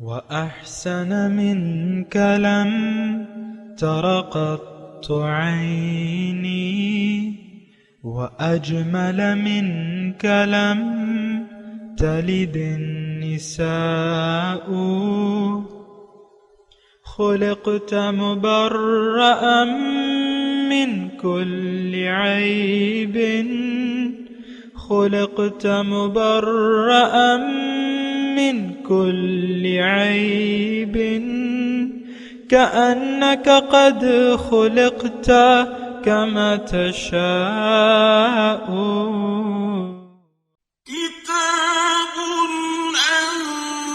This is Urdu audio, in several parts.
وأحسن منك لم تر قط عيني وأجمل منك لم تلد النساء خلقت مبرأ من كل عيب خلقت مبرأ من كل عيب كأنك قد خلقت كما تشاء كتاب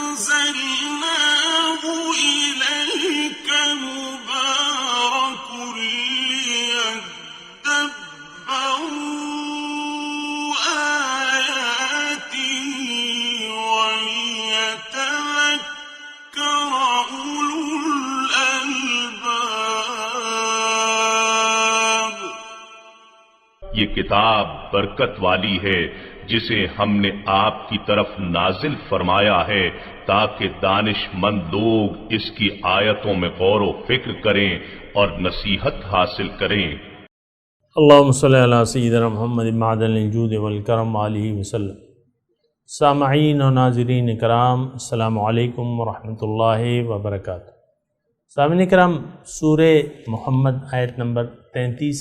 أنزلناه إليك مبارك ليدبروا آياته وليتذكر أولو الألباب. یہ کتاب برکت والی ہے جسے ہم نے آپ کی طرف نازل فرمایا ہے تاکہ دانش مند لوگ اس کی آیتوں میں غور و فکر کریں اور نصیحت حاصل کریں. اللہم صلی علی سیدنا محمد معدن الجود والکرم علیہ وسلم. سامعین و ناظرین کرام، السلام علیکم ورحمۃ اللہ وبرکاتہ. سامعین کرام، سورہ محمد آیت نمبر 33.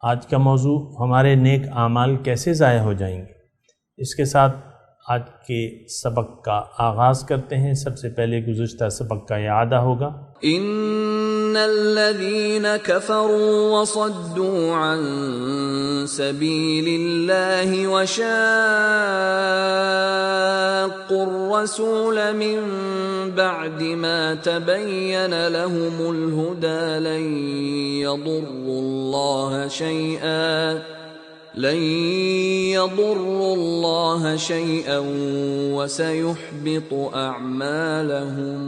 آج کا موضوع ہمارے نیک اعمال کیسے ضائع ہو جائیں گے، اس کے ساتھ آج کے سبق کا آغاز کرتے ہیں. سب سے پہلے گزشتہ سبق کا اعادہ ہوگا. ان الذين كفروا وصدوا عن سبيل الله وشاقوا الرسول من بعد ما تبين لهم الهدى لن يضروا الله شيئا وسيحبط اعمالهم.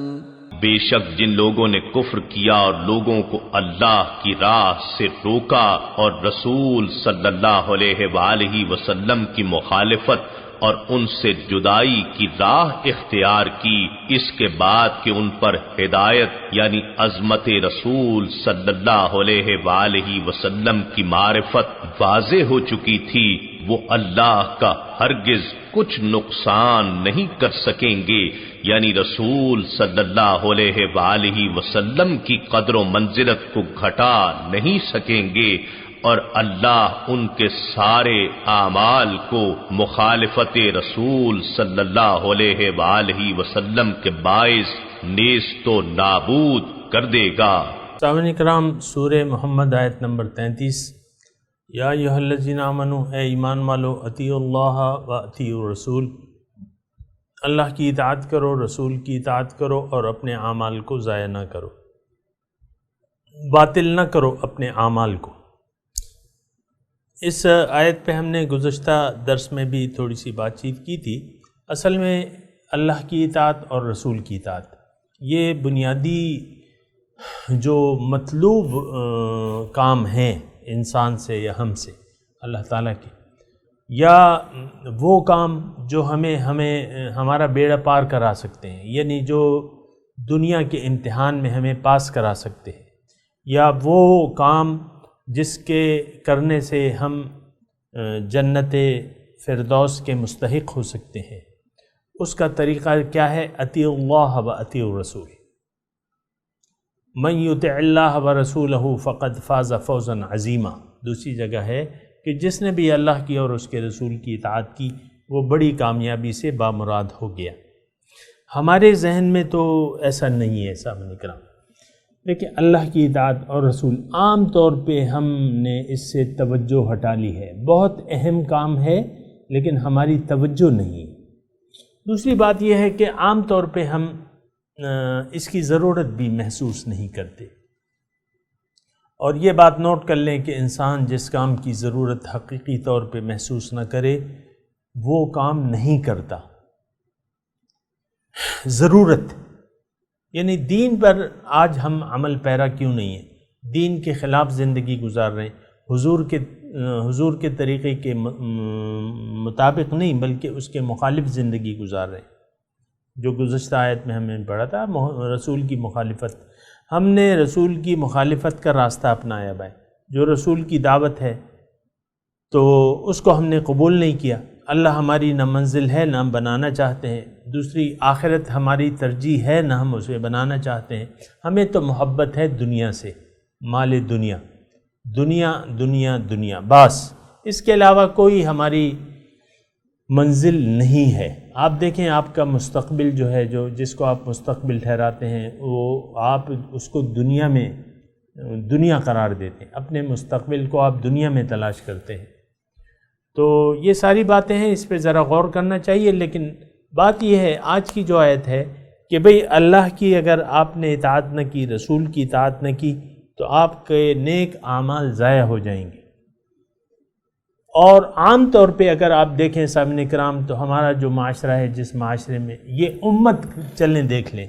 بے شک جن لوگوں نے کفر کیا اور لوگوں کو اللہ کی راہ سے روکا اور رسول صلی اللہ علیہ وآلہ وسلم کی مخالفت اور ان سے جدائی کی راہ اختیار کی، اس کے بعد کہ ان پر ہدایت یعنی عظمت رسول صلی اللہ علیہ وآلہ وسلم کی معرفت واضح ہو چکی تھی، وہ اللہ کا ہرگز کچھ نقصان نہیں کر سکیں گے، یعنی رسول صلی اللہ علیہ وآلہ وسلم کی قدر و منزلت کو گھٹا نہیں سکیں گے، اور اللہ ان کے سارے اعمال کو مخالفت رسول صلی اللہ علیہ وآلہ وسلم کے باعث نیست و نابود کر دے گا. سامعین کرام، سورہ محمد آیت نمبر 33. یا ایھا الذین آمنوا، اے ایمان والو، اطیعوا اللہ و اطیعوا الرسول، اللہ کی اطاعت کرو، رسول کی اطاعت کرو، اور اپنے اعمال کو ضائع نہ کرو، باطل نہ کرو اپنے اعمال کو. اس آیت پہ ہم نے گزشتہ درس میں بھی تھوڑی سی بات چیت کی تھی. اصل میں اللہ کی اطاعت اور رسول کی اطاعت، یہ بنیادی جو مطلوب کام ہیں انسان سے یا ہم سے اللہ تعالیٰ کے، یا وہ کام جو ہمارا بیڑا پار کرا سکتے ہیں، یعنی جو دنیا کے امتحان میں ہمیں پاس کرا سکتے ہیں، یا وہ کام جس کے کرنے سے ہم جنت فردوس کے مستحق ہو سکتے ہیں. اس کا طریقہ کیا ہے؟ اطیعوا اللہ و اطیعوا الرسول. من یطع اللہ ورسولہ فقد فاز فوزا عظیما. دوسری جگہ ہے کہ جس نے بھی اللہ کی اور اس کے رسول کی اطاعت کی وہ بڑی کامیابی سے بامراد ہو گیا. ہمارے ذہن میں تو ایسا نہیں ہے سامنے کرام، لیکن اللہ کی اطاعت اور رسول عام طور پہ ہم نے اس سے توجہ ہٹا لی ہے. بہت اہم کام ہے لیکن ہماری توجہ نہیں. دوسری بات یہ ہے کہ عام طور پہ ہم اس کی ضرورت بھی محسوس نہیں کرتے. اور یہ بات نوٹ کر لیں کہ انسان جس کام کی ضرورت حقیقی طور پہ محسوس نہ کرے وہ کام نہیں کرتا. ضرورت یعنی دین پر آج ہم عمل پیرا کیوں نہیں ہیں؟ دین کے خلاف زندگی گزار رہے ہیں، حضور کے طریقے کے مطابق نہیں بلکہ اس کے مخالف زندگی گزار رہے ہیں. جو گزشتہ آیت میں ہم نے پڑھا تھا، رسول کی مخالفت. ہم نے رسول کی مخالفت کا راستہ اپنایا بھائی. جو رسول کی دعوت ہے تو اس کو ہم نے قبول نہیں کیا. اللہ ہماری نہ منزل ہے نہ ہم بنانا چاہتے ہیں. دوسری آخرت ہماری ترجیح ہے نہ ہم اسے بنانا چاہتے ہیں. ہمیں تو محبت ہے دنیا سے، مال دنیا، دنیا دنیا دنیا، بس. اس کے علاوہ کوئی ہماری منزل نہیں ہے. آپ دیکھیں آپ کا مستقبل جو ہے، جس کو آپ مستقبل ٹھہراتے ہیں، وہ آپ اس کو دنیا قرار دیتے ہیں. اپنے مستقبل کو آپ دنیا میں تلاش کرتے ہیں. تو یہ ساری باتیں ہیں، اس پہ ذرا غور کرنا چاہیے. لیکن بات یہ ہے آج کی جو آیت ہے کہ بھئی اللہ کی اگر آپ نے اطاعت نہ کی، رسول کی اطاعت نہ کی، تو آپ کے نیک اعمال ضائع ہو جائیں گے. اور عام طور پہ اگر آپ دیکھیں سامعین کرام، تو ہمارا جو معاشرہ ہے، جس معاشرے میں یہ امت چلیں دیکھ لیں،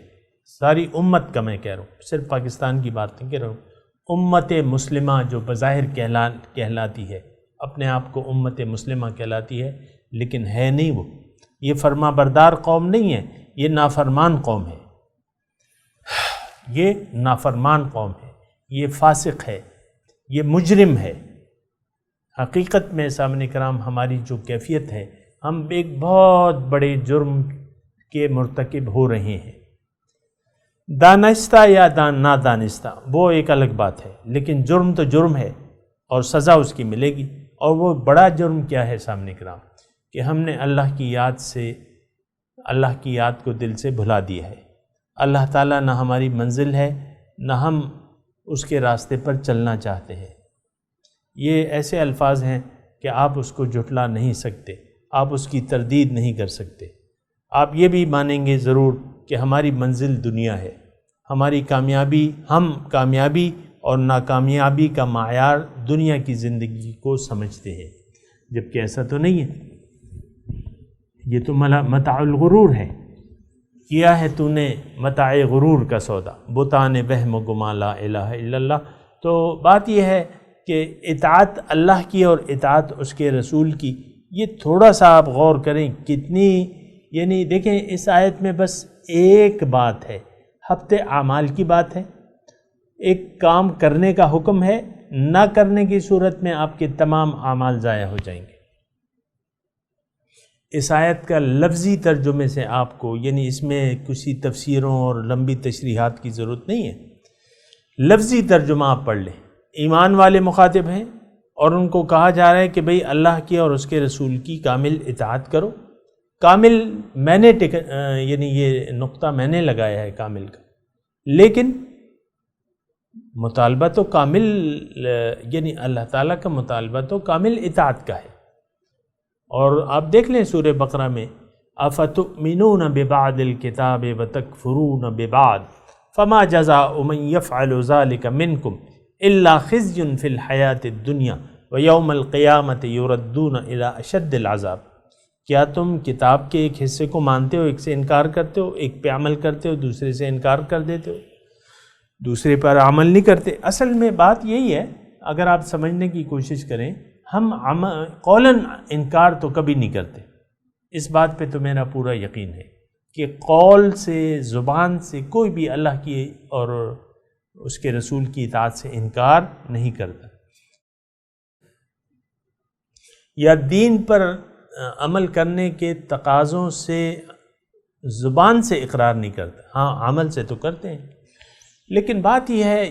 ساری امت کا میں کہہ رہا ہوں، صرف پاکستان کی بات نہیں کہہ رہا ہوں، امت مسلمہ جو بظاہر کہلاتی ہے، اپنے آپ کو امت مسلمہ کہلاتی ہے، لیکن ہے نہیں. وہ یہ فرما بردار قوم نہیں ہے، یہ نافرمان قوم ہے. یہ نافرمان قوم ہے، یہ فاسق ہے، یہ مجرم ہے. حقیقت میں سامعین کرام ہماری جو کیفیت ہے، ہم ایک بہت بڑے جرم کے مرتکب ہو رہے ہیں. دانستہ یا نادانستہ وہ ایک الگ بات ہے، لیکن جرم تو جرم ہے اور سزا اس کی ملے گی. اور وہ بڑا جرم کیا ہے سامعین کرام؟ کہ ہم نے اللہ کی یاد کو دل سے بھلا دیا ہے. اللہ تعالیٰ نہ ہماری منزل ہے، نہ ہم اس کے راستے پر چلنا چاہتے ہیں. یہ ایسے الفاظ ہیں کہ آپ اس کو جھٹلا نہیں سکتے، آپ اس کی تردید نہیں کر سکتے. آپ یہ بھی مانیں گے ضرور کہ ہماری منزل دنیا ہے. ہم کامیابی اور ناکامیابی کا معیار دنیا کی زندگی کو سمجھتے ہیں، جبکہ ایسا تو نہیں ہے. یہ تو متاع الغرور ہے. کیا ہے تو نے متاع غرور کا سودا، بتان وہم و گما لا الہ الا اللہ. تو بات یہ ہے کہ اطاعت اللہ کی اور اطاعت اس کے رسول کی، یہ تھوڑا سا آپ غور کریں کتنی، یعنی دیکھیں اس آیت میں بس ایک بات ہے، ہفتے اعمال کی بات ہے. ایک کام کرنے کا حکم ہے، نہ کرنے کی صورت میں آپ کے تمام اعمال ضائع ہو جائیں گے. اس آیت کا لفظی ترجمے سے آپ کو، یعنی اس میں کسی تفسیروں اور لمبی تشریحات کی ضرورت نہیں ہے. لفظی ترجمہ آپ پڑھ لیں. ایمان والے مخاطب ہیں اور ان کو کہا جا رہا ہے کہ بھئی اللہ کی اور اس کے رسول کی کامل اطاعت کرو. کامل میں نے یعنی یہ نقطہ میں نے لگایا ہے کامل کا، لیکن مطالبہ تو کامل، یعنی اللہ تعالیٰ کا مطالبہ تو کامل اطاعت کا ہے. اور آپ دیکھ لیں سورہ بقرہ میں افتؤمنون ببعض الکتاب وتکفرون ببعض فما جزاء من يفعل ذلك منكم الا خزي في الحیاۃ الدنیا ویوم القیامۃ یردون الی اشد العذاب. کیا تم کتاب کے ایک حصے کو مانتے ہو، ایک سے انکار کرتے ہو، ایک پہ عمل کرتے ہو، دوسرے سے انکار کر دیتے ہو، دوسرے پر عمل نہیں کرتے؟ اصل میں بات یہی ہے، اگر آپ سمجھنے کی کوشش کریں، ہم قولاً انکار تو کبھی نہیں کرتے. اس بات پہ تو میرا پورا یقین ہے کہ قول سے، زبان سے کوئی بھی اللہ کی اور اس کے رسول کی اطاعت سے انکار نہیں کرتا، یا دین پر عمل کرنے کے تقاضوں سے زبان سے اقرار نہیں کرتا. ہاں عمل سے تو کرتے ہیں. لیکن بات یہ ہے،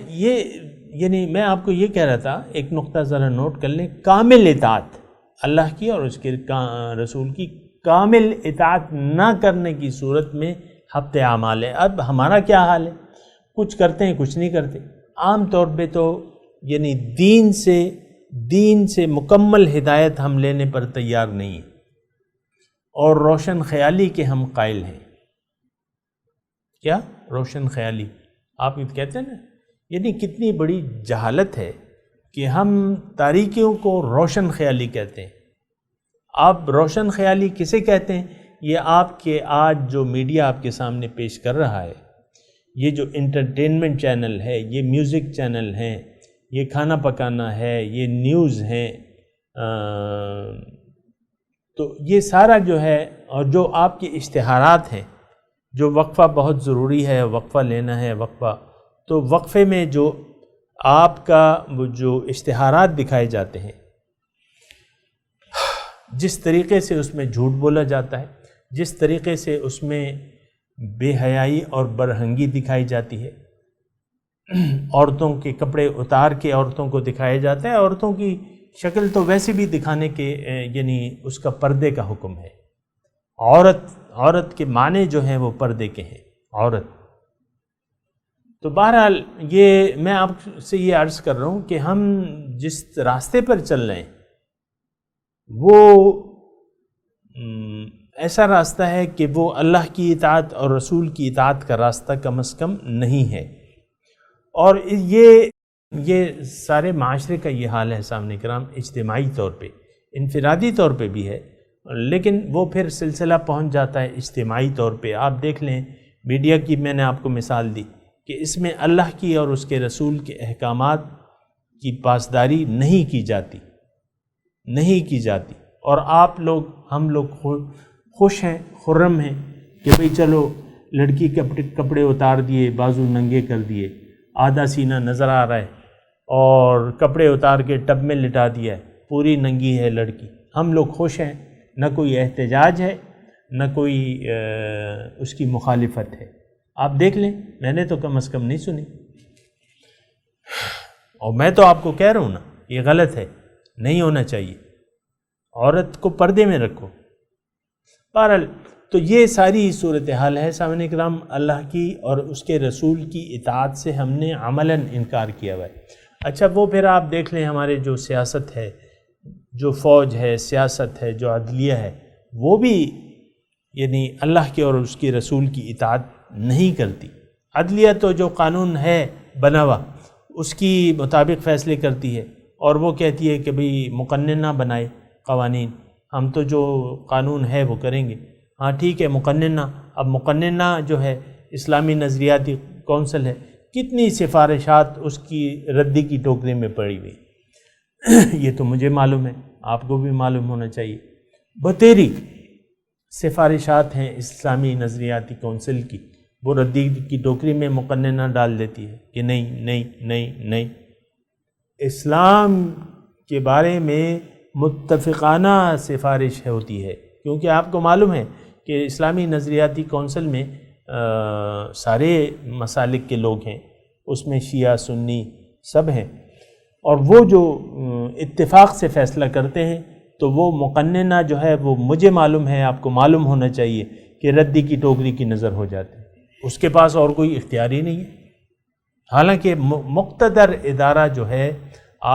یعنی میں آپ کو یہ کہہ رہا تھا، ایک نقطہ ذرا نوٹ کر لیں. کامل اطاعت اللہ کی اور اس کے رسول کی، کامل اطاعت نہ کرنے کی صورت میں ہفتے اعمال ہے. اب ہمارا کیا حال ہے؟ کچھ کرتے ہیں، کچھ نہیں کرتے. عام طور پہ تو یعنی دین سے مکمل ہدایت ہم لینے پر تیار نہیں ہیں، اور روشن خیالی کے ہم قائل ہیں. کیا روشن خیالی آپ کہتے ہیں نا، یعنی کتنی بڑی جہالت ہے کہ ہم تاریکیوں کو روشن خیالی کہتے ہیں. آپ روشن خیالی کسے کہتے ہیں؟ یہ آپ کے آج جو میڈیا آپ کے سامنے پیش کر رہا ہے، یہ جو انٹرٹینمنٹ چینل ہے، یہ میوزک چینل ہیں، یہ کھانا پکانا ہے، یہ نیوز ہیں، تو یہ سارا جو ہے، اور جو آپ کے اشتہارات ہیں، جو وقفہ بہت ضروری ہے، وقفہ لینا ہے وقفہ، تو وقفے میں جو آپ کا وہ جو اشتہارات دکھائے جاتے ہیں، جس طریقے سے اس میں جھوٹ بولا جاتا ہے، جس طریقے سے اس میں بے حیائی اور برہنگی دکھائی جاتی ہے، عورتوں کے کپڑے اتار کے عورتوں کو دکھایا جاتا ہے، عورتوں کی شکل تو ویسے بھی دکھانے کے یعنی اس کا پردے کا حکم ہے، عورت کے معنی جو ہیں وہ پردے کے ہیں، عورت۔ تو بہرحال یہ میں آپ سے یہ عرض کر رہا ہوں کہ ہم جس راستے پر چل رہے ہیں وہ ایسا راستہ ہے کہ وہ اللہ کی اطاعت اور رسول کی اطاعت کا راستہ کم از کم نہیں ہے، اور یہ سارے معاشرے کا یہ حال ہے سامنے کرام، اجتماعی طور پہ، انفرادی طور پہ بھی ہے، لیکن وہ پھر سلسلہ پہنچ جاتا ہے اجتماعی طور پہ۔ آپ دیکھ لیں میڈیا کی میں نے آپ کو مثال دی کہ اس میں اللہ کی اور اس کے رسول کے احکامات کی پاسداری نہیں کی جاتی، اور آپ لوگ ہم لوگ خوش ہیں، خرم ہیں کہ بھئی چلو لڑکی کے کپڑے اتار دیے، بازو ننگے کر دیے، آدھا سینہ نظر آ رہا ہے، اور کپڑے اتار کے ٹب میں لٹا دیا ہے، پوری ننگی ہے لڑکی، ہم لوگ خوش ہیں، نہ کوئی احتجاج ہے نہ کوئی اس کی مخالفت ہے۔ آپ دیکھ لیں، میں نے تو کم از کم نہیں سنی، اور میں تو آپ کو کہہ رہا ہوں نا یہ غلط ہے، نہیں ہونا چاہیے، عورت کو پردے میں رکھو۔ بہرحال تو یہ ساری صورتحال ہے سامعین کرام، اللہ کی اور اس کے رسول کی اطاعت سے ہم نے عملاً انکار کیا ہوا ہے۔ اچھا وہ پھر آپ دیکھ لیں ہمارے جو سیاست ہے، جو فوج ہے، سیاست ہے، جو عدلیہ ہے، وہ بھی یعنی اللہ کے اور اس کے رسول کی اطاعت نہیں کرتی۔ عدلیہ تو جو قانون ہے بنا ہوا اس کی مطابق فیصلے کرتی ہے، اور وہ کہتی ہے کہ بھئی مقننہ بنائے قوانین، ہم تو جو قانون ہے وہ کریں گے۔ ہاں ٹھیک ہے مقننہ، اب مقننہ جو ہے اسلامی نظریاتی کونسل ہے، کتنی سفارشات اس کی ردی کی ٹوکری میں پڑی ہوئی، یہ تو مجھے معلوم ہے، آپ کو بھی معلوم ہونا چاہیے، بتیری سفارشات ہیں اسلامی نظریاتی کونسل کی، وہ ردی کی ٹوکری میں مقننہ ڈال دیتی ہے کہ نہیں نہیں نہیں نہیں۔ اسلام کے بارے میں متفقانہ سفارش ہوتی ہے، کیونکہ آپ کو معلوم ہے کہ اسلامی نظریاتی کونسل میں سارے مسالک کے لوگ ہیں، اس میں شیعہ سنی سب ہیں، اور وہ جو اتفاق سے فیصلہ کرتے ہیں تو وہ مقننہ جو ہے وہ مجھے معلوم ہے، آپ کو معلوم ہونا چاہیے کہ ردی کی ٹوکری کی نظر ہو جاتی ہے، اس کے پاس اور کوئی اختیار ہی نہیں ہے۔ حالانکہ مقتدر ادارہ جو ہے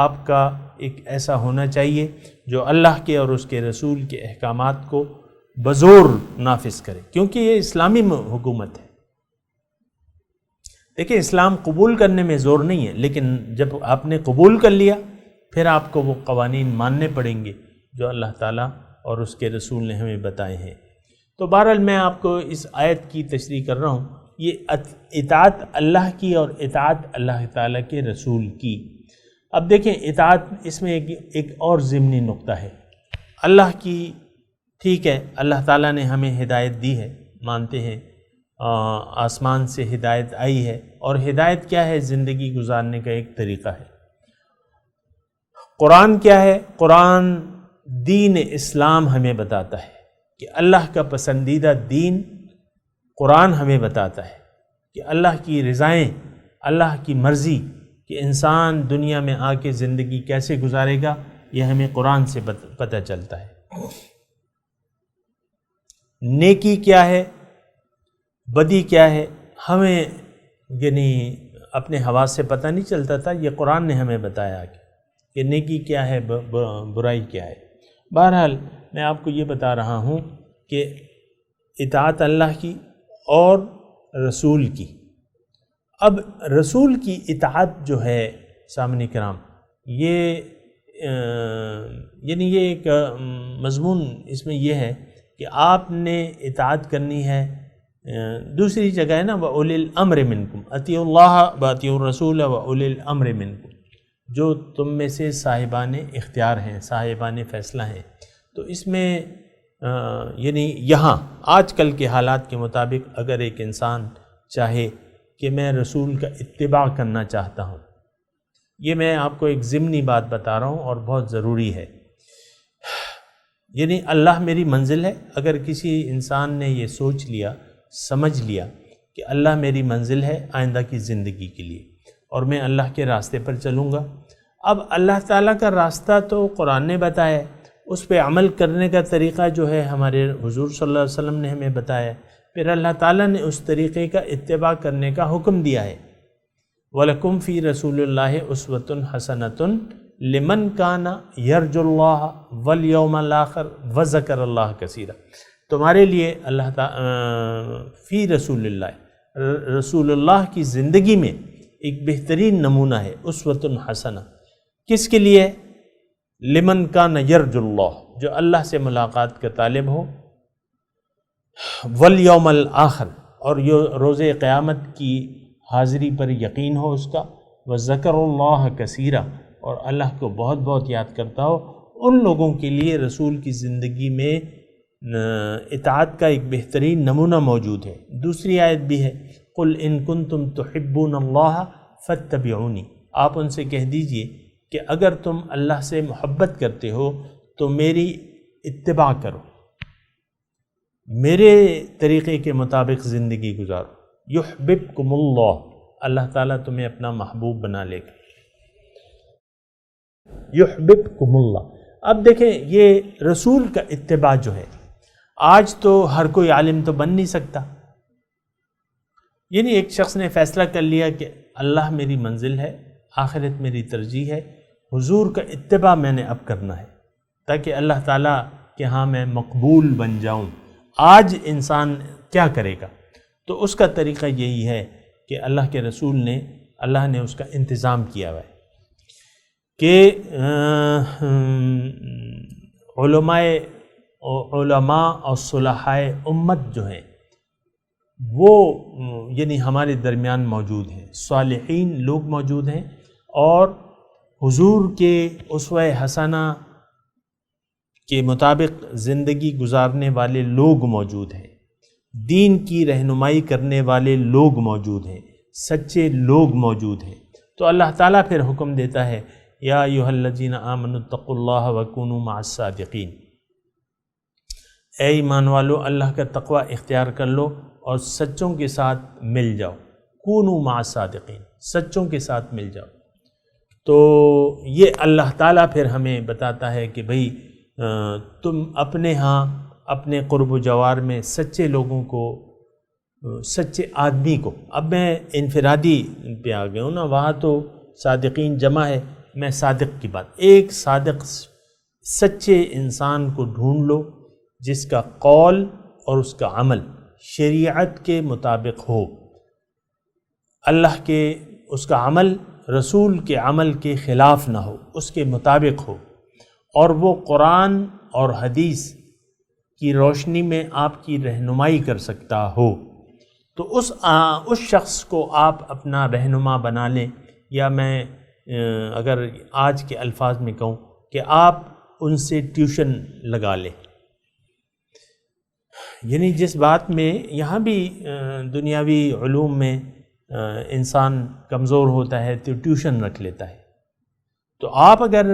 آپ کا ایک ایسا ہونا چاہیے جو اللہ کے اور اس کے رسول کے احکامات کو بزور نافذ کرے، کیونکہ یہ اسلامی حکومت ہے۔ دیکھیں اسلام قبول کرنے میں زور نہیں ہے، لیکن جب آپ نے قبول کر لیا پھر آپ کو وہ قوانین ماننے پڑیں گے جو اللہ تعالیٰ اور اس کے رسول نے ہمیں بتائے ہیں۔ تو بہرحال میں آپ کو اس آیت کی تشریح کر رہا ہوں، یہ اطاعت اللہ کی اور اطاعت اللہ تعالیٰ کے رسول کی۔ اب دیکھیں اطاعت، اس میں ایک اور ضمنی نقطہ ہے، اللہ کی ٹھیک ہے اللہ تعالیٰ نے ہمیں ہدایت دی ہے، مانتے ہیں آسمان سے ہدایت آئی ہے، اور ہدایت کیا ہے؟ زندگی گزارنے کا ایک طریقہ ہے۔ قرآن کیا ہے؟ قرآن دین اسلام ہمیں بتاتا ہے کہ اللہ کا پسندیدہ دین قرآن ہمیں بتاتا ہے کہ اللہ کی رضائیں، اللہ کی مرضی کہ انسان دنیا میں آ کے زندگی کیسے گزارے گا، یہ ہمیں قرآن سے پتہ چلتا ہے۔ نیکی کیا ہے، بدی کیا ہے، ہمیں یعنی اپنے حواس سے پتہ نہیں چلتا تھا، یہ قرآن نے ہمیں بتایا کہ نیکی کیا ہے، برائی کیا ہے۔ بہرحال میں آپ کو یہ بتا رہا ہوں کہ اطاعت اللہ کی اور رسول کی۔ اب رسول کی اطاعت جو ہے سامعین کرام، یہ یعنی یہ ایک مضمون اس میں یہ ہے کہ آپ نے اطاعت کرنی ہے۔ دوسری جگہ ہے نا وَأُولِي الْأَمْرِ مِنْكُمْ، اطیعوا اللہ وَأَطیعوا الرَّسُولَ وَأُولِي الْأَمْرِ مِنْكُمْ، جو تم میں سے صاحبان اختیار ہیں، صاحبان فیصلہ ہیں۔ تو اس میں یعنی یہاں آج کل کے حالات کے مطابق اگر ایک انسان چاہے کہ میں رسول کا اتباع کرنا چاہتا ہوں، یہ میں آپ کو ایک ضمنی بات بتا رہا ہوں اور بہت ضروری ہے، یعنی اللہ میری منزل ہے۔ اگر کسی انسان نے یہ سوچ لیا، سمجھ لیا کہ اللہ میری منزل ہے آئندہ کی زندگی کے لیے اور میں اللہ کے راستے پر چلوں گا، اب اللہ تعالیٰ کا راستہ تو قرآن نے بتایا ہے، اس پہ عمل کرنے کا طریقہ جو ہے ہمارے حضور صلی اللہ علیہ وسلم نے ہمیں بتایا ہے، پھر اللہ تعالیٰ نے اس طریقے کا اتباع کرنے کا حکم دیا ہے۔ وَلَكُمْ فِي رَسُولِ اللَّهِ أُسْوَةٌ حَسَنَةٌ لِمَنْ كَانَ يَرْجُو اللَّهَ وَالْيَوْمَ الْآخِرَ وَذَكَرَ اللَّهَ كَثِيرًا، تمہارے لیے اللہ تعالیٰ فی رسول اللہ، رسول اللہ کی زندگی میں ایک بہترین نمونہ ہے، اسوۃ حسنہ، کس کے لیے؟ لمن کان یرجو اللہ، جو اللہ سے ملاقات کا طالب ہو، والیوم الآخر، اور یہ روز قیامت کی حاضری پر یقین ہو اس کا، وذکر اللہ کثیرا، اور اللہ کو بہت بہت یاد کرتا ہو، ان لوگوں کے لیے رسول کی زندگی میں اطاعت کا ایک بہترین نمونہ موجود ہے۔ دوسری آیت بھی ہے، قل ان کنتم تحبون اللہ فاتبعونی، آپ ان سے کہہ دیجئے کہ اگر تم اللہ سے محبت کرتے ہو تو میری اتباع کرو، میرے طریقے کے مطابق زندگی گزارو، یحببکم اللہ، اللہ تعالیٰ تمہیں اپنا محبوب بنا لے گا، یحببکم اللہ۔ اب دیکھیں یہ رسول کا اتباع جو ہے، آج تو ہر کوئی عالم تو بن نہیں سکتا، یعنی ایک شخص نے فیصلہ کر لیا کہ اللہ میری منزل ہے، آخرت میری ترجیح ہے، حضور کا اتباع میں نے اب کرنا ہے تاکہ اللہ تعالیٰ کہ ہاں میں مقبول بن جاؤں۔ آج انسان کیا کرے گا؟ تو اس کا طریقہ یہی ہے کہ اللہ کے رسول نے، اللہ نے اس کا انتظام کیا ہوا ہے کہ علماء اور صلحائے امت جو ہیں وہ یعنی ہمارے درمیان موجود ہیں، صالحین لوگ موجود ہیں، اور حضور کے اسوہ حسنہ کے مطابق زندگی گزارنے والے لوگ موجود ہیں، دین کی رہنمائی کرنے والے لوگ موجود ہیں، سچے لوگ موجود ہیں۔ تو اللہ تعالیٰ پھر حکم دیتا ہے، یا ایھا الذین آمنوا اتقوا اللہ وکونوا مع الصادقین، اے ایمان والو اللہ کا تقوی اختیار کر لو اور سچوں کے ساتھ مل جاؤ، کونوا مع الصادقین، سچوں کے ساتھ مل جاؤ۔ تو یہ اللہ تعالیٰ پھر ہمیں بتاتا ہے کہ بھئی تم اپنے ہاں اپنے قرب و جوار میں سچے لوگوں کو، سچے آدمی کو، اب میں انفرادی پہ آ گیا ہوں نا، وہاں تو صادقین جمع ہے، میں صادق کی بات، ایک صادق سچے انسان کو ڈھونڈ لو جس کا قول اور اس کا عمل شریعت کے مطابق ہو، اللہ کے اس کا عمل رسول کے عمل کے خلاف نہ ہو، اس کے مطابق ہو، اور وہ قرآن اور حدیث کی روشنی میں آپ کی رہنمائی کر سکتا ہو، تو اس شخص کو آپ اپنا رہنما بنا لیں، یا میں اگر آج کے الفاظ میں کہوں کہ آپ ان سے ٹیوشن لگا لیں، یعنی جس بات میں یہاں بھی دنیاوی علوم میں انسان کمزور ہوتا ہے تو ٹیوشن رکھ لیتا ہے، تو آپ اگر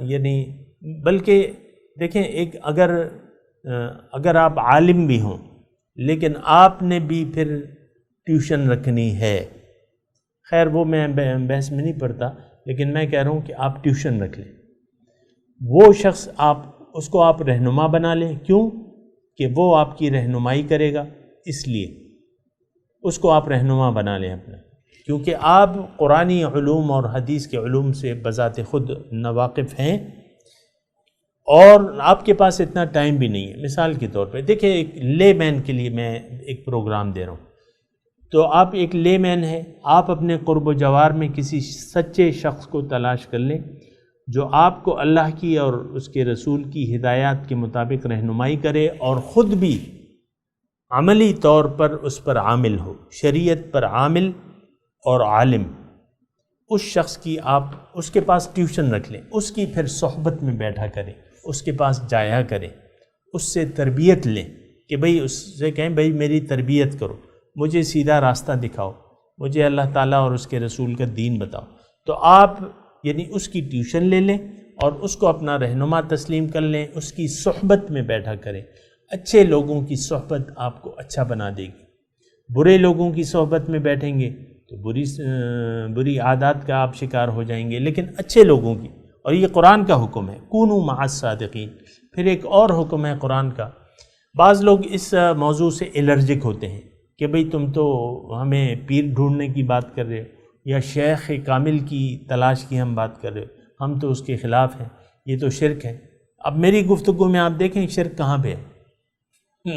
یعنی بلکہ دیکھیں ایک اگر آپ عالم بھی ہوں لیکن آپ نے بھی پھر ٹیوشن رکھنی ہے، خیر وہ میں بحث میں نہیں پڑتا، لیکن میں کہہ رہا ہوں کہ آپ ٹیوشن رکھ لیں، وہ شخص اس کو آپ رہنما بنا لیں، کیوں کہ وہ آپ کی رہنمائی کرے گا، اس لیے اس کو آپ رہنما بنا لیں اپنا، کیونکہ آپ قرآنی علوم اور حدیث کے علوم سے بذات خود ناواقف ہیں اور آپ کے پاس اتنا ٹائم بھی نہیں ہے۔ مثال کے طور پہ دیکھیں، ایک لے مین کے لیے میں ایک پروگرام دے رہا ہوں، تو آپ ایک لے مین ہیں، آپ اپنے قرب و جوار میں کسی سچے شخص کو تلاش کر لیں جو آپ کو اللہ کی اور اس کے رسول کی ہدایات کے مطابق رہنمائی کرے اور خود بھی عملی طور پر اس پر عامل ہو، شریعت پر عامل اور عالم، اس شخص کی آپ اس کے پاس ٹیوشن رکھ لیں، اس کی پھر صحبت میں بیٹھا کریں، اس کے پاس جایا کریں، اس سے تربیت لیں کہ بھئی اس سے کہیں بھئی میری تربیت کرو، مجھے سیدھا راستہ دکھاؤ، مجھے اللہ تعالیٰ اور اس کے رسول کا دین بتاؤ، تو آپ یعنی اس کی ٹیوشن لے لیں اور اس کو اپنا رہنما تسلیم کر لیں، اس کی صحبت میں بیٹھا کریں۔ اچھے لوگوں کی صحبت آپ کو اچھا بنا دے گی، برے لوگوں کی صحبت میں بیٹھیں گے تو بری عادات کا آپ شکار ہو جائیں گے، لیکن اچھے لوگوں کی، اور یہ قرآن کا حکم ہے، کونوا مع الصادقین۔ پھر ایک اور حکم ہے قرآن کا، بعض لوگ اس موضوع سے الرجک ہوتے ہیں کہ بھئی تم تو ہمیں پیر ڈھونڈنے کی بات کر رہے ہو یا شیخ کامل کی تلاش کی ہم بات کر رہے ہو، ہم تو اس کے خلاف ہیں، یہ تو شرک ہے۔ اب میری گفتگو میں آپ دیکھیں شرک کہاں پہ ہے۔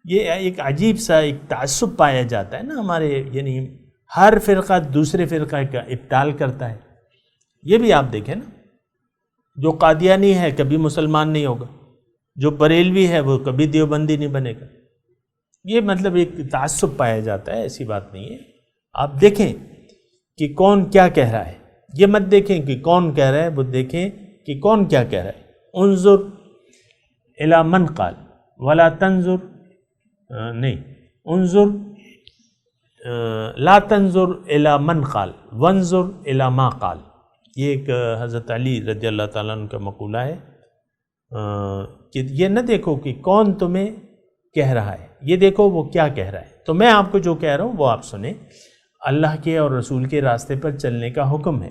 یہ ایک عجیب سا ایک تعصب پایا جاتا ہے نا ہمارے، یعنی ہر فرقہ دوسرے فرقہ کا ابطال کرتا ہے۔ یہ بھی آپ دیکھیں نا، جو قادیانی ہے کبھی مسلمان نہیں ہوگا، جو بریلوی ہے وہ کبھی دیوبندی نہیں بنے گا۔ یہ مطلب ایک تعصب پایا جاتا ہے، ایسی بات نہیں ہے۔ آپ دیکھیں کہ کون کیا کہہ رہا ہے، یہ مت دیکھیں کہ کون کہہ رہا ہے، وہ دیکھیں کہ کون کیا کہہ رہا ہے۔ انظر الی من قال ولا تنظر انظر لا تنظر الی من قال وانظر الی ما قال۔ یہ ایک حضرت علی رضی اللہ تعالیٰ عنہ کا مقولہ ہے کہ یہ نہ دیکھو کہ کون تمہیں کہہ رہا ہے، یہ دیکھو وہ کیا کہہ رہا ہے۔ تو میں آپ کو جو کہہ رہا ہوں وہ آپ سنیں، اللہ کے اور رسول کے راستے پر چلنے کا حکم ہے۔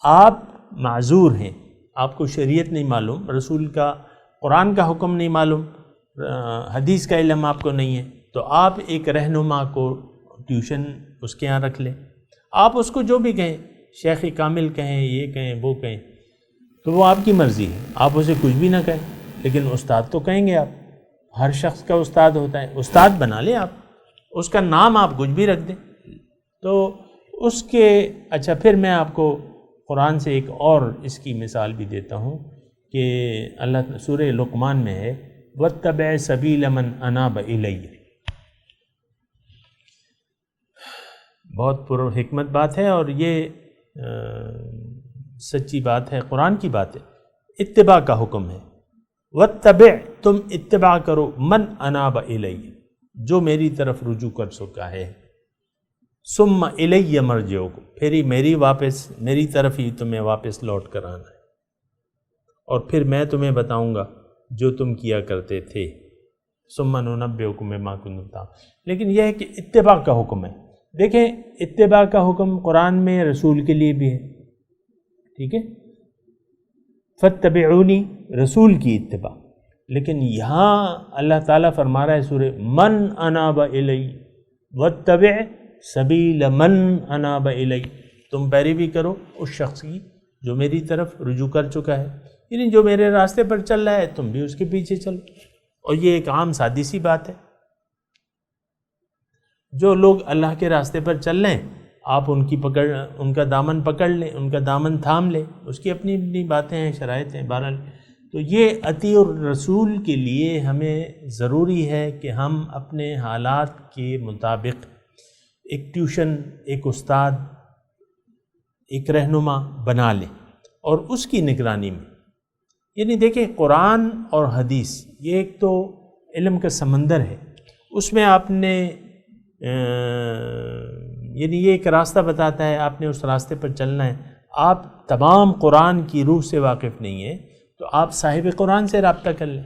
آپ معذور ہیں، آپ کو شریعت نہیں معلوم، رسول کا قرآن کا حکم نہیں معلوم، حدیث کا علم آپ کو نہیں ہے، تو آپ ایک رہنما کو ٹیوشن اس کے ہاں رکھ لیں۔ آپ اس کو جو بھی کہیں، شیخ کامل کہیں، یہ کہیں، وہ کہیں، تو وہ آپ کی مرضی ہے، آپ اسے کچھ بھی نہ کہیں، لیکن استاد تو کہیں گے آپ۔ ہر شخص کا استاد ہوتا ہے، استاد بنا لیں آپ، اس کا نام آپ کچھ بھی رکھ دیں تو اس کے۔ اچھا پھر میں آپ کو قرآن سے ایک اور اس کی مثال بھی دیتا ہوں کہ اللہ سورہ لقمان میں ہے وَاتَّبِعْ سَبِيلَ مَنْ أَنَابَ إِلَيَّ۔ بہت پر حکمت بات ہے اور یہ سچی بات ہے، قرآن کی بات ہے۔ اتباع کا حکم ہے، وَاتَّبِعْ، تم اتباع کرو، مَنْ أَنَابَ إِلَيَّ، جو میری طرف رجوع کر چکا ہے، ثُمَّ إِلَيَّ مَرْجِعُكُمْ، پھر ہی میری طرف ہی تمہیں واپس لوٹ کر آنا ہے، اور پھر میں تمہیں بتاؤں گا جو تم کیا کرتے تھے، ثُمَّ نُنَبِّئُكُم بِمَا كُنتُمْ تَعْمَلُونَ۔ لیکن یہ ہے کہ اتباع کا حکم ہے۔ دیکھیں اتباع کا حکم قرآن میں رسول کے لیے بھی ہے، ٹھیک ہے، فَاتَّبِعُونِی، رسول کی اتباع، لیکن یہاں اللہ تعالیٰ فرما رہا ہے سورہ مَنْ أَنَابَ إِلَيَّ وَاتَّبِعْ سَبِيلَ مَنْ أَنَابَ إِلَيَّ، تم پیروی کرو اس شخص کی جو میری طرف رجوع کر چکا ہے، یعنی جو میرے راستے پر چل رہا ہے تم بھی اس کے پیچھے چلو۔ اور یہ ایک عام سادی سی بات ہے، جو لوگ اللہ کے راستے پر چل رہے ہیں آپ ان کا دامن پکڑ لیں، ان کا دامن تھام لیں، اس کی اپنی اپنی باتیں ہیں، شرائط ہیں، بہرحال تو یہ اطیع الرسول کے لیے ہمیں ضروری ہے کہ ہم اپنے حالات کے مطابق ایک ٹیوشن، ایک استاد، ایک رہنما بنا لیں اور اس کی نگرانی میں، یعنی دیکھیں قرآن اور حدیث یہ ایک تو علم کا سمندر ہے، اس میں آپ نے یعنی یہ ایک راستہ بتاتا ہے، آپ نے اس راستے پر چلنا ہے۔ آپ تمام قرآن کی روح سے واقف نہیں ہیں تو آپ صاحب قرآن سے رابطہ کر لیں۔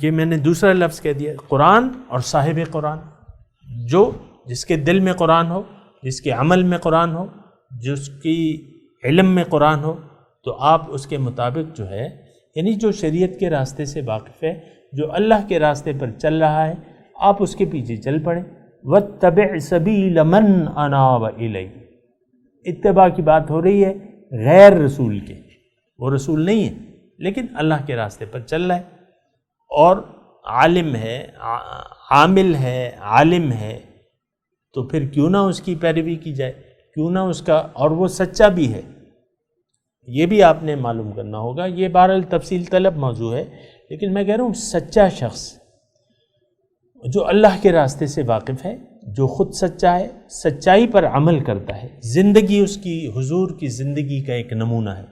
یہ میں نے دوسرا لفظ کہہ دیا، قرآن اور صاحب قرآن، جس کے دل میں قرآن ہو، جس کے عمل میں قرآن ہو، جس کی علم میں قرآن ہو، تو آپ اس کے مطابق جو ہے، یعنی جو شریعت کے راستے سے واقف ہے، جو اللہ کے راستے پر چل رہا ہے، آپ اس کے پیچھے چل پڑیں۔ وَاتَّبِعْ سَبِيلَ مَنْ أَنَابَ إِلَيَّ، اتباع کی بات ہو رہی ہے غیر رسول کے، وہ رسول نہیں ہے لیکن اللہ کے راستے پر چل رہا ہے اور عالم ہے، عامل ہے، عالم ہے، تو پھر کیوں نہ اس کی پیروی کی جائے، کیوں نہ اس کا، اور وہ سچا بھی ہے، یہ بھی آپ نے معلوم کرنا ہوگا۔ یہ بہرحال تفصیل طلب موضوع ہے، لیکن میں کہہ رہا ہوں سچا شخص جو اللہ کے راستے سے واقف ہے، جو خود سچا ہے، سچائی پر عمل کرتا ہے، زندگی اس کی حضور کی زندگی کا ایک نمونہ ہے۔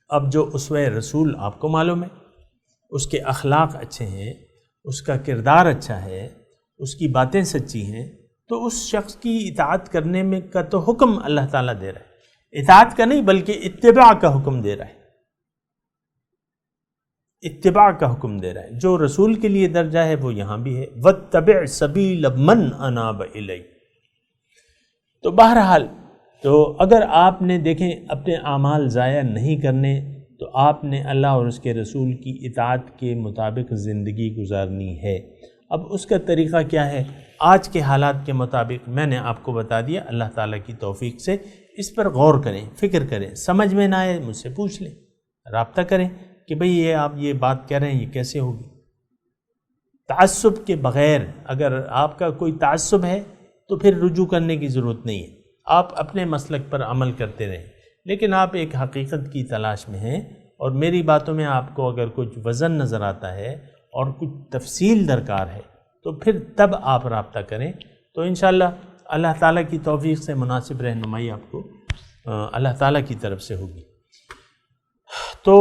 اب جو اسوہ رسول آپ کو معلوم ہے، اس کے اخلاق اچھے ہیں، اس کا کردار اچھا ہے، اس کی باتیں سچی ہیں، تو اس شخص کی اطاعت کرنے میں کا تو حکم اللہ تعالیٰ دے رہا ہے، اطاعت کا نہیں بلکہ اتباع کا حکم دے رہا ہے، اتباع کا حکم دے رہا ہے۔ جو رسول کے لیے درجہ ہے وہ یہاں بھی ہے، وَاتَّبِعْ سَبِيلَ مَنْ أَنَابَ إِلَيَّ۔ تو بہرحال تو اگر آپ نے دیکھیں اپنے اعمال ضائع نہیں کرنے تو آپ نے اللہ اور اس کے رسول کی اطاعت کے مطابق زندگی گزارنی ہے۔ اب اس کا طریقہ کیا ہے؟ آج کے حالات کے مطابق میں نے آپ کو بتا دیا، اللہ تعالیٰ کی توفیق سے اس پر غور کریں، فکر کریں، سمجھ میں نہ آئے مجھ سے پوچھ لیں، رابطہ کریں کہ بھئی یہ آپ یہ بات کہہ رہے ہیں یہ کیسے ہوگی۔ تعصب کے بغیر اگر آپ کا کوئی تعصب ہے تو پھر رجوع کرنے کی ضرورت نہیں ہے، آپ اپنے مسلک پر عمل کرتے رہیں، لیکن آپ ایک حقیقت کی تلاش میں ہیں اور میری باتوں میں آپ کو اگر کچھ وزن نظر آتا ہے اور کچھ تفصیل درکار ہے تو پھر تب آپ رابطہ کریں، تو انشاءاللہ اللہ تعالیٰ کی توفیق سے مناسب رہنمائی آپ کو اللہ تعالیٰ کی طرف سے ہوگی۔ تو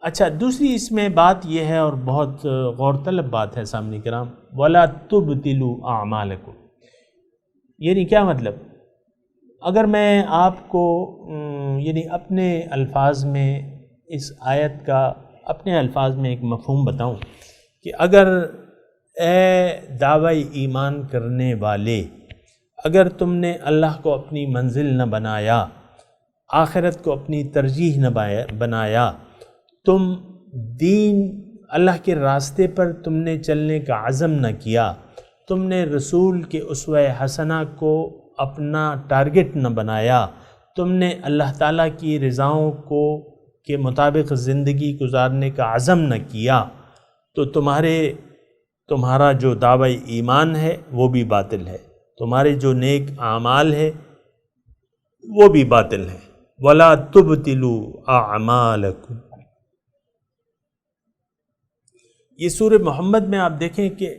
اچھا، دوسری اس میں بات یہ ہے اور بہت غور طلب بات ہے سامعین کرام، وَلَا تُبْطِلُوا أَعْمَالَكُمْ، یعنی کیا مطلب؟ اگر میں آپ کو یعنی اپنے الفاظ میں اس آیت کا اپنے الفاظ میں ایک مفہوم بتاؤں کہ اگر اے دعوی ایمان کرنے والے، اگر تم نے اللہ کو اپنی منزل نہ بنایا، آخرت کو اپنی ترجیح نہ بنایا، تم دین اللہ کے راستے پر تم نے چلنے کا عزم نہ کیا، تم نے رسول کے اسوہ حسنہ کو اپنا ٹارگٹ نہ بنایا، تم نے اللہ تعالیٰ کی رضاؤں کو کے مطابق زندگی گزارنے کا عزم نہ کیا، تو تمہارا جو دعوی ایمان ہے وہ بھی باطل ہے، تمہارے جو نیک اعمال ہے وہ بھی باطل ہے۔ وَلَا تُبْطِلُوا أَعْمَالَكُمْ، یہ سورہ محمد میں آپ دیکھیں کہ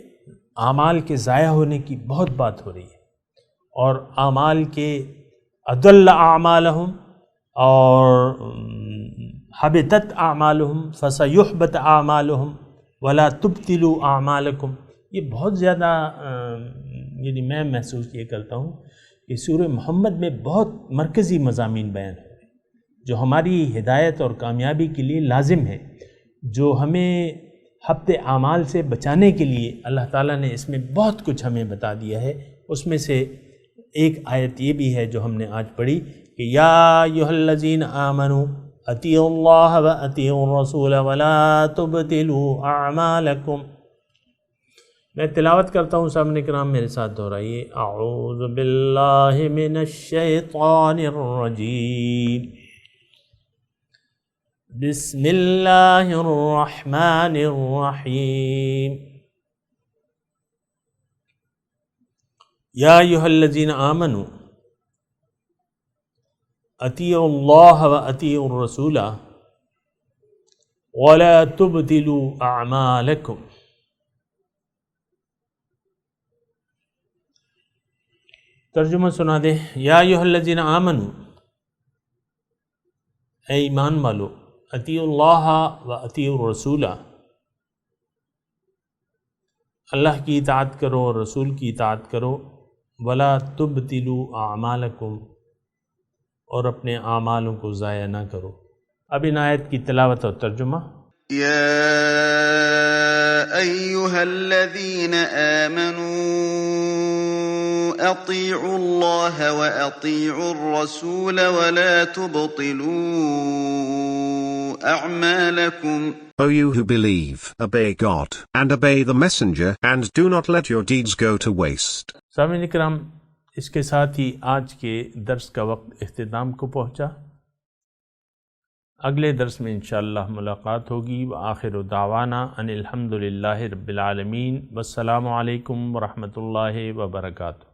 اعمال کے ضائع ہونے کی بہت بات ہو رہی ہے، اور اعمال کے اضل اعمالہم اور حبطت اعمالہم فسیحبط اعمالہم ولا تبطلوا اعمالکم، یہ بہت زیادہ یعنی میں محسوس یہ کرتا ہوں کہ سورہ محمد میں بہت مرکزی مضامین بیان ہیں جو ہماری ہدایت اور کامیابی کے لیے لازم ہے، جو ہمیں حبط اعمال سے بچانے کے لیے اللہ تعالیٰ نے اس میں بہت کچھ ہمیں بتا دیا ہے۔ اس میں سے ایک آیت یہ بھی ہے جو ہم نے آج پڑھی کہ یا ایھا الذین آمنوا اطیعوا اللہ و اطیعوا الرسول ولا تبطلوا اعمالکم۔ میں تلاوت کرتا ہوں، سامنے کرام میرے ساتھ دہرائیے، اعوذ باللہ من الشیطان الرجیم، بسم اللہ الرحمن الرحیم، یا ایھا الذین آمنوا اطیعوا اللہ و اطیعوا الرسول ولا تبطلوا اعمالکم۔ ترجمہ سنا دے، یا ایھا الذین آمنوا، اے ایمان والو، اطیعوا اللہ و اطیعوا الرسول، اللہ کی اطاعت کرو اور رسول کی اطاعت کرو، ولا تبطلوا اعمالکم، اور اپنے اعمالوں کو ضائع نہ کرو۔ اب ان آیت کی تلاوت اور ترجمہ۔ يا أيها الذين آمنوا أطيعوا الله وأطيعوا الرسول ولا تبطلوا أعمالكم. O you who believe, obey God, and obey the messenger, and do not let your deeds go to waste. سامعین اکرام، اس کے ساتھ ہی آج کے درس کا وقت اختتام کو پہنچا۔ اگلے درس میں انشاءاللہ ملاقات ہوگی۔ وآخر دعوانا ان الحمدللہ رب العالمین، والسلام علیکم ورحمۃ اللہ وبرکاتہ۔